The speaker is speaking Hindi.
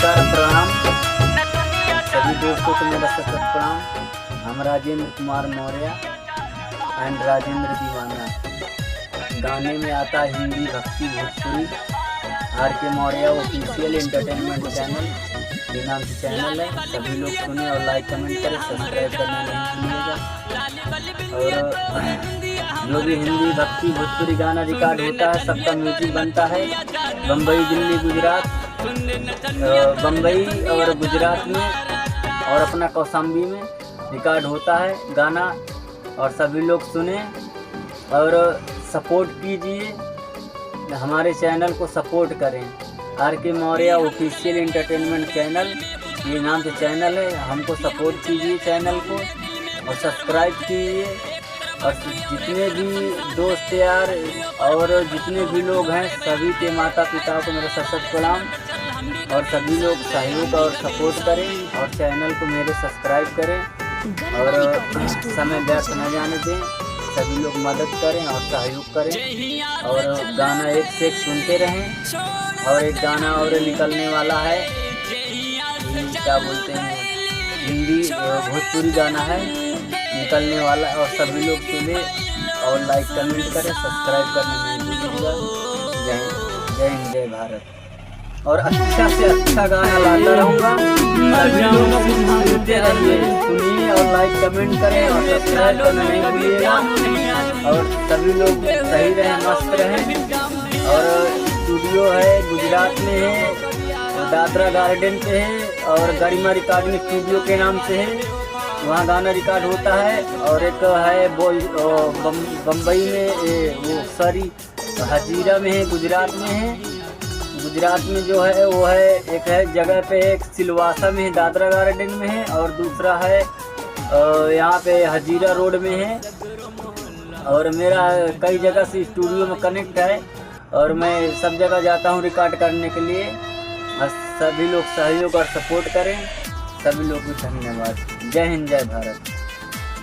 नमस्कार प्रणाम सभी दोस्तों को मेरा सतत प्रणाम। हम राजेंद्र कुमार मौर्य एंड राजेंद्र दीवाना। गाने में आता हिंदी भक्ति भोजपुरी आर के मौर्य ऑफिशियल एंटरटेनमेंट चैनल के नाम से चैनल है। सभी लोग सुने और लाइक कमेंट करें, सब्सक्राइब करना नहीं भूलिएगा। और जो भी हिंदी भक्ति भोजपुरी गाना रिकॉर्ड होता है सबका म्यूजिक बनता है बम्बई, दिल्ली, गुजरात, बम्बई और गुजरात में और अपना कौशाम्बी में रिकॉर्ड होता है गाना। और सभी लोग सुने और सपोर्ट कीजिए, हमारे चैनल को सपोर्ट करें। आर के मौर्य ऑफिशियल एंटरटेनमेंट चैनल ये नाम से चैनल है। हमको सपोर्ट कीजिए चैनल को और सब्सक्राइब कीजिए। और जितने भी दोस्त यार और जितने भी लोग हैं सभी के माता पिता को मेरा सशक्त प्रणाम। और सभी लोग सहयोग और सपोर्ट करें और चैनल को मेरे सब्सक्राइब करें और समय व्यर्थ न जाने दें। सभी लोग मदद करें और सहयोग करें और गाना एक से एक सुनते रहें। और एक गाना और निकलने वाला है, क्या बोलते हैं, हिंदी भोजपुरी गाना है निकलने वाला। और सभी लोग सुने और लाइक कमेंट करें, सब्सक्राइब करना नहीं भूलिएगा। जय हिंद, जय भारत। और अच्छा से अच्छा गाना लाता रहूँगा। सभी लोग सुनते रहिए, सुनिए और लाइक कमेंट करें और सब्सक्राइब करना नहीं भूलिएगा। और सभी लोग सही रहें, मस्त रहें। और स्टूडियो है गुजरात में है, दादरा गार्डन पे है और गरिमा रिकॉर्डिंग स्टूडियो के नाम से है, वहाँ गाना रिकॉर्ड होता है। और एक है बम्बई में, वो सॉरी हजीरा में है, गुजरात में है। गुजरात में जो है वो है, एक है जगह पे, एक सिलवासा में है, दादरा गार्डन में है। और दूसरा है यहाँ पे हजीरा रोड में है। और मेरा कई जगह से स्टूडियो में कनेक्ट है और मैं सब जगह जाता हूँ रिकॉर्ड करने के लिए। बस सभी लोग सहयोग और सपोर्ट करें। सभी लोग को धन्यवाद। जय हिंद, जय भारत।